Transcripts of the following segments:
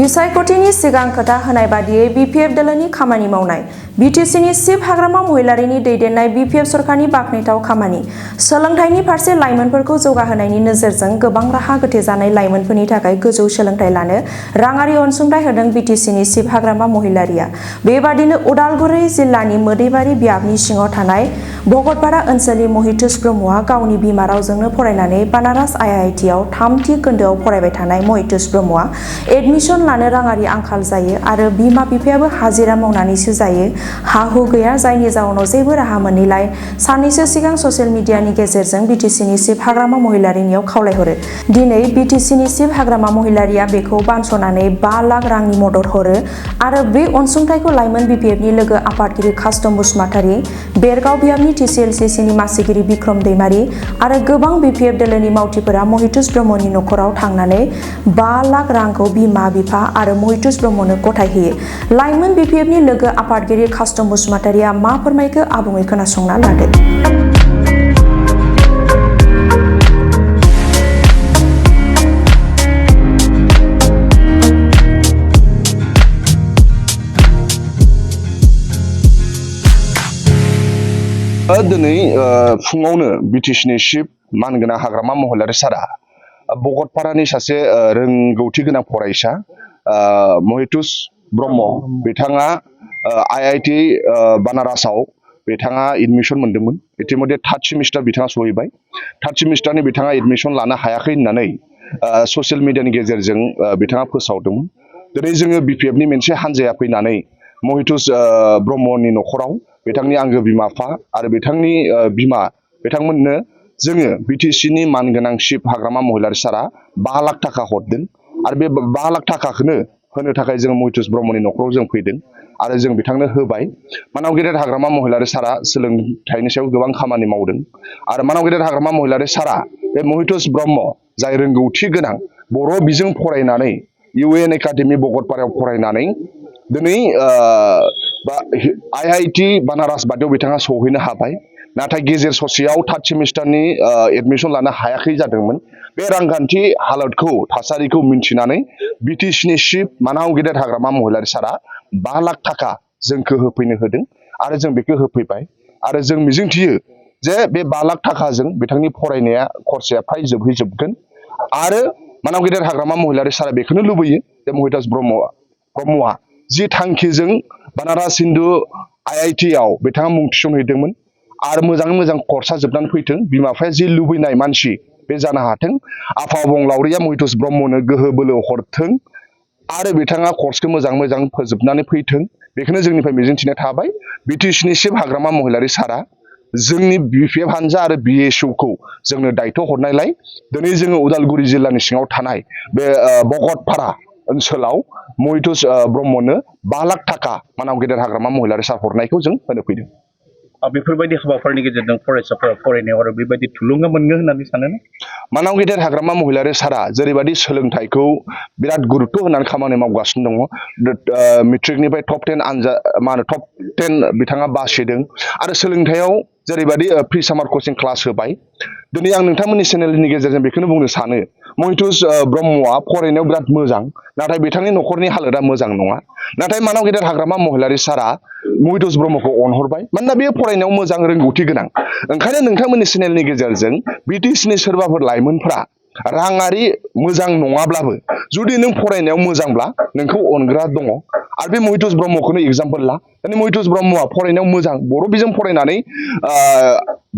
बिसायख'थिनि सिगां खोथा होनाय बादियै बिपिएफ दोलोनि खामानि मावनाय बिटिसिनि चिफ हाग्रामा महिलारिनि दैदेननाय बिपिएफ सरकारनि बाखनायथाव खामानि सोलोंथाइनि फारसे लाइमोनफोरखौ जौगाहोनायनि नोजोरजों गोबां राहा गोथे जानाय लाइमोनफोरनि थाखाय गोजौ सोलोंथाइ लानो राङारि अनसुंथाइ होदों बिटिसिनि चिफ हाग्रामा महिलारिया। बेबादिनो उदालगुरि जिल्लानि मोदैबारि बियाबनि सिङाव थानाय भगतपारा ओनसोलनि महितुस ब्रह्मआ गावनि बिमा रावजोंनो फरायनानै बानारस आइआइटिआव थामथि खोन्दोआव फरायबाय थानाय महितुस ब्रह्मआ एडमिशन लानो राङारि आंखाल जायो आरो बिमा बिफायाबो हाजिरा मावनानैसो जायो, हा हु गैया, जायनि जाउनाव जेबो राहा मोनैलाय साननैसो सिगां ससियेल मिडियानि गेजेरजों बिटिसिनि चिफ हाग्रामा महिलारिनियाव खावलायहरो। दिनै बिटिसिनि चिफ हाग्रामा महिलारिया बेखौ बानस'नानै 5 लाख रांनि मदद हरो आरो बे अनसुंथाइखौ लाइमोन बिपिएफनि लोगो आफादगिरि कास्टम बसुमतारी, बेरगाव बियाबनि टिसिएलसिसिनि मासिगिरि बिक्रम दैमारी आरो गोबां बिपिएफ दोलोनि मावथिफोरा महितुस ब्रह्मनि नखराव थांनानै 5 लाख रांखौ बिमा बिफा आरो महितुस ब्रह्मनो गथायहोयो। लाइमोन बिपिएफनि लोगो आफादगिरि कास्टम बसुमतारीया मा फोरमायखो आबुङै खोनासंना लादो। दिनै फुङावनो बिटिसिनि चिफ मानगोनां हाग्रामा महिलारि सारा भगतपारानि सासे रोंगौथि गोनां फरायसा महितुस ब्रह्म बिथाङा आइआइटि बानारसआव बिथाङा एडमिशन मोन्दोंमोन। इतिमध्ये 3rd सेमिस्टार बिथाङा सहैबाय। 3rd सेमिस्टारनि बिथाङा एडमिशन लानो हायाखै होननानै ससियेल मिडियानि गेजेरजों बिथाङा फोसावदोंमोन। दिनै जोङो बिपिएफनि मोनसे हान्जाया फैनानै महितुस ब्रह्मनि नखराव बिथांनि आंगो बिमा बिफा आरो बिथांनि बिमा बिथांमोननो जोङो बिटिसिनि मानगोनां चिफ हाग्रामा महिलारि सारा 5 लाख थाखा हरदों आरो बे 5 लाख थाखाखौनो होनो थाखाय जों महितुस ब्रह्मनि नखराव जों फैदों आरो जों बिथांनो होबाय। मानाव गेदेर हाग्रामा महिलारि सारा सोलोंथाइनि सायाव गोबां खामानि मावदों आरो मानाव गेदेर हाग्रामा महिलारि सारा बे महितुस ब्रह्म जाय रोंगौथि गोनां बर' बिजों फरायनानै इउएन एकाडेमि भगतपारायाव फरायनानै दिनै आइआइटि बानारस बादियाव बिथाङा सहैनो हाबाय। नाथाय गेजेर ससेयाव 3rd सेमिस्टारनि एडमिशन लानो हायाखै जादोंमोन। बे रांखान्थि हालोदखौ थासारिखौ मिन्थिनानै बिटिसिनि चिफ मानाव गेदेर हाग्रामा महिलारि सारा 5 लाख थाखा जोंखौ होफैनो होदों आरो जों बेखौ होफैबाय आरो जों मिजिंथियो जे बे 5 लाख थाखाजों बिथांनि फरायनाया खरसाया फ्राय जोबहैजोबगोन आरो मानाव गेदेर हाग्रामा महिलारि सारा बेखौनो लुबैयो जे महितुस ब्रह्मआ जि थांखिजों बानारस हिन्दु आइआइटिआव बिथाङा मुं थिसनहैदोंमोन आरो मोजाङै मोजां कर्सआ जोबनानै फैथों, बिमा बिफाया जि लुबैनाय मानसि बे जानो हाथों, आफा अबंलावरिया महितुस ब्रह्मनो गोहो बोलो हरथों आरो बिथाङा कर्सखौ मोजां फोजोबनानै फैथों, बेखौनो जोंनिफ्राय मिजिंथिनाय थाबाय। बिटिसिनि चिफ हाग्रामा महिलारि सारा जोंनि बिपिएफ हान्जा आरो बिएसइउखौ जोंनो दायथ' हरनायलाय दिनै जोङो उदालगुरि जिल्लानि सिङाव थानाय बे भगतपारा ओनसोलाव महितुस ब्रह्मनो 5 लाख थाखा मानाव गेदेर हाग्रामा महिलारि सार हरनायखौ जों होनो फैदों। बेफोरबायदि हाबाफारिनि गेजेरजों फरायसाफोरा फरायनायाव आरो बेबायदि थुलुंगा मोनगोन होननानै सानो ना? मानाव गेदेर हाग्रामा महिलारि सारा जेरैबायदि सोलोंथाइखौ बिराद गुरुत्व होनानै खामानि मावगासिनो दङ। मेट्रिकनिफ्राय टप 10 आनजाद टप 10 बिथाङा बासिदों आरो सोलोंथाइयाव जेरैबायदि प्रि सामार कचिं क्लास होबाय। दिनै आं नोंथांमोननि चेनेलनि गेजेरजों बेखौनो बुंनो सानो महितुस ब्रह्मआ फरायनायाव बिराद मोजां, नाथाय बिथांनि नखरनि हालोदा मोजां नङा। नाथाय मानाव गेदेर हाग्रामा महिलारि सारा महितुस ब्रह्मखौ अनहरबाय मानोना बे फरायनायाव मोजां रोंगौथि गोनां। ओंखायनो नोंथांमोननि चेनेलनि गेजेरजों बिटिसिनि सोरबाफोर लाइमोनफ्रा राङारि मोजां नङाब्लाबो जुदि नों फरायनायाव मोजांब्ला नोंखौ अनग्रा दङ आरो बे महितुस ब्रह्मखौनो एग्जाम्पोल ला। दिनै महितुस ब्रह्मआ फरायनायाव मोजां, बर' बिजों फरायनानै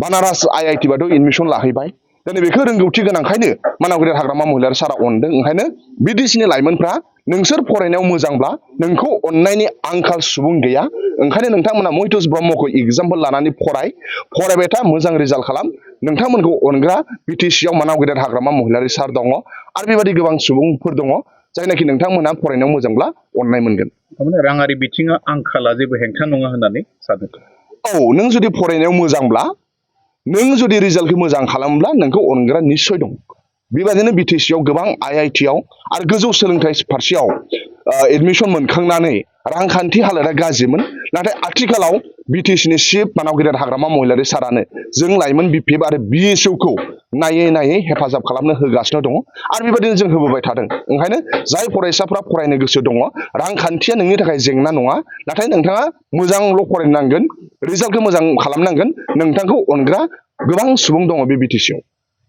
बानारस आइआइटि बादियाव एडमिशन लाहैबाय। दिनै बेखौ रोंगौथि गोनांखायनो मानाव गेदेर हाग्रामा महिलारि सारा अनदों। ओंखायनो बिटिसिनि लाइमोनफ्रा नोंसोर फरायनायाव मोजांब्ला नोंखौ अननायनि आंखाल सुबुं गैया। ओंखायनो नोंथांमोना महितुस ब्रह्मखौ एग्जाम्पोल लानानै फरायबाय था, मोजां रिजाल्ट खालाम। नोंथांमोनखौ अनग्रा बिटिसिआव मानाव गेदेर हाग्रामा महिलारि सार दङ आरो बेबायदि गोबां सुबुंफोर दङ जायनाखि नोंथांमोना फरायनायाव मोजांब्ला अननाय मोनगोन। राङारि बिथिङा आंखाला जेबो हेंथा नङा होननानै सानो? औ, नों जुदि फरायनायाव मोजांब्ला, नों जुदि रिजाल्टखौ मोजां खालामब्ला नोंखौ अनग्रा निस्सय दं। बेबायदिनो बिटिसिआव गोबां आइआइटिआव आरो गोजौ सोलोंथाइ फारसेयाव एडमिशन मोनखांनानै रांखान्थि हालोदा गाज्रिमोन, नाथाय आथिखालाव बिटिसिनि चिफ मानाव गेदेर हाग्रामा महिलारि सारानो जों लाइमोन बिपिएफ आरो बिएसइउखौ नायै नायै हेफाजाब खालामनो होगासिनो दङ आरो बेबायदिनो जों होबोबाय थादों। ओंखायनो जाय फरायसाफ्रा फरायनो गोसो दङ, रांखान्थिया नोंनि थाखाय जेंना नङा, नाथाय नोंथाङा मोजांल' फरायनांगोन, रिजाल्टखौ मोजां खालामनांगोन, नोंथांखौ अनग्रा गोबां सुबुं दङ बे बिटिसिआव।